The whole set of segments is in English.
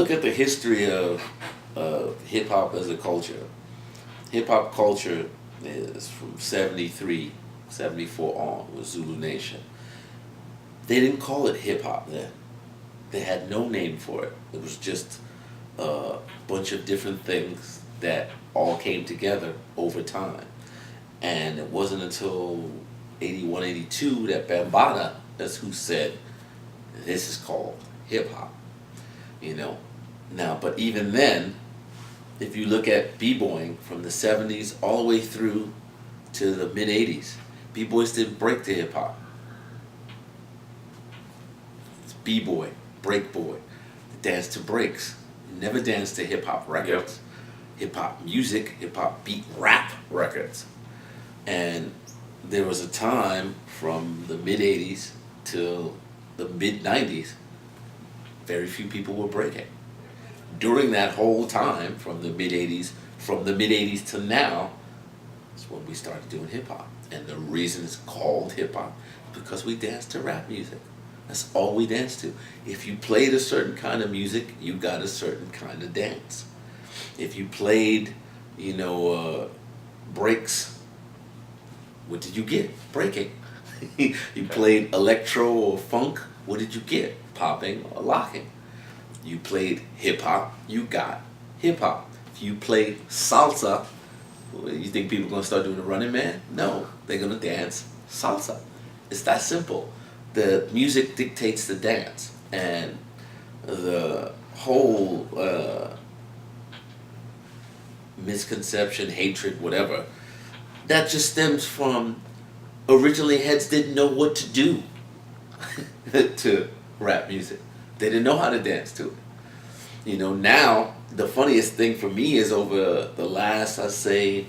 look at the history of hip hop as a culture, hip hop culture is from 73, 74 on with Zulu Nation. They didn't call it hip hop then. They had no name for it. It was just a bunch of different things that all came together over time. And it wasn't until 81, 82 that Bambaataa, that's who said, this is called hip hop. You know? Now, but even then, if you look at b-boying from the 70s all the way through to the mid 80s, b-boys didn't break to hip hop. It's b-boy, break boy, dance to breaks. Never danced to hip hop records, hip hop music, hip hop beat rap records. And there was a time from the mid 80s till the mid 90s, very few people were breaking. During that whole time, from the mid 80s to now, is when we started doing hip hop. And the reason it's called hip hop is because we dance to rap music. That's all we dance to. If you played a certain kind of music, you got a certain kind of dance. If you played, breaks, what did you get? Breaking. You played electro or funk, what did you get? Popping or locking. You played hip hop, you got hip hop. If you played salsa, you think people are gonna start doing the Running Man? No, they're gonna dance salsa. It's that simple. The music dictates the dance, and the whole misconception, hatred, whatever, that just stems from originally heads didn't know what to do to rap music. They didn't know how to dance to it. Now the funniest thing for me is over the last, I say,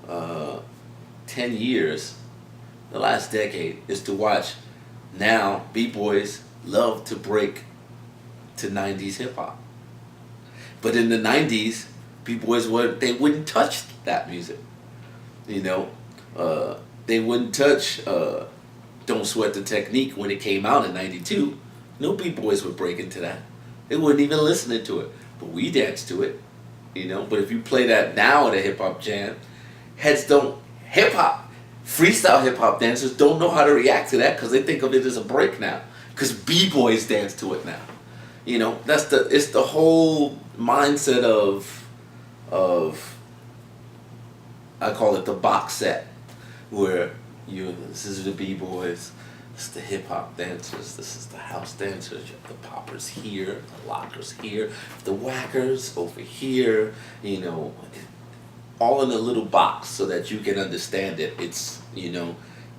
10 years, the last decade, is to watch now b-boys love to break to 90s hip-hop. But in the 90s, b-boys they wouldn't touch that music. They wouldn't touch Don't Sweat the Technique when it came out in 92. No b-boys were breaking to that. They wouldn't even listen to it. But we danced to it. But if you play that now at a hip-hop jam, freestyle hip-hop dancers don't know how to react to that because they think of it as a break now. Because b-boys dance to it now. It's the whole mindset of I call it the box set, where this is the b-boys, this is the hip-hop dancers, this is the house dancers, you have the poppers here, the lockers here, the whackers over here, all in a little box so that you can understand it. It's,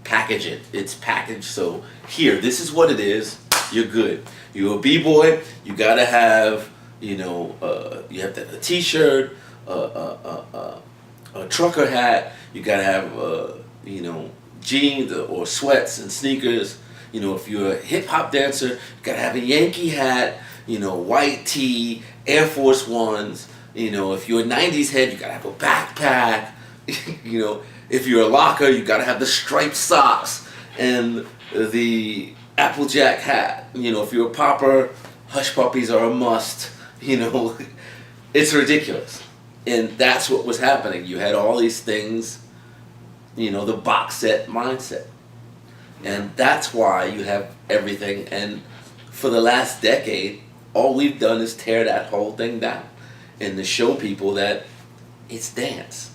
package it. It's packaged, so here, this is what it is, you're good. You're a b-boy, you gotta have, you have to have a t-shirt, a trucker hat, you gotta have, jeans or sweats and sneakers. If you're a hip-hop dancer, you gotta have a Yankee hat, white tee, Air Force Ones. If you're a 90s head, you gotta have a backpack. If you're a locker, you gotta have the striped socks and the Applejack hat. If you're a popper, Hush Puppies are a must. It's ridiculous. And that's what was happening. You had all these things, the box set mindset. And that's why you have everything. And for the last decade, all we've done is tear that whole thing down and to show people that it's dance.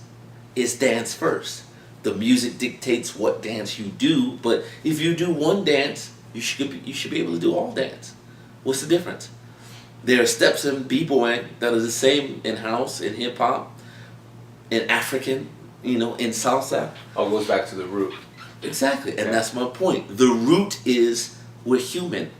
It's dance first. The music dictates what dance you do, but if you do one dance, you should be able to do all dance. What's the difference? There are steps in b-boying that are the same in house, in hip-hop, in African, in salsa. All goes back to the root. Exactly, and that's my point. The root is we're human.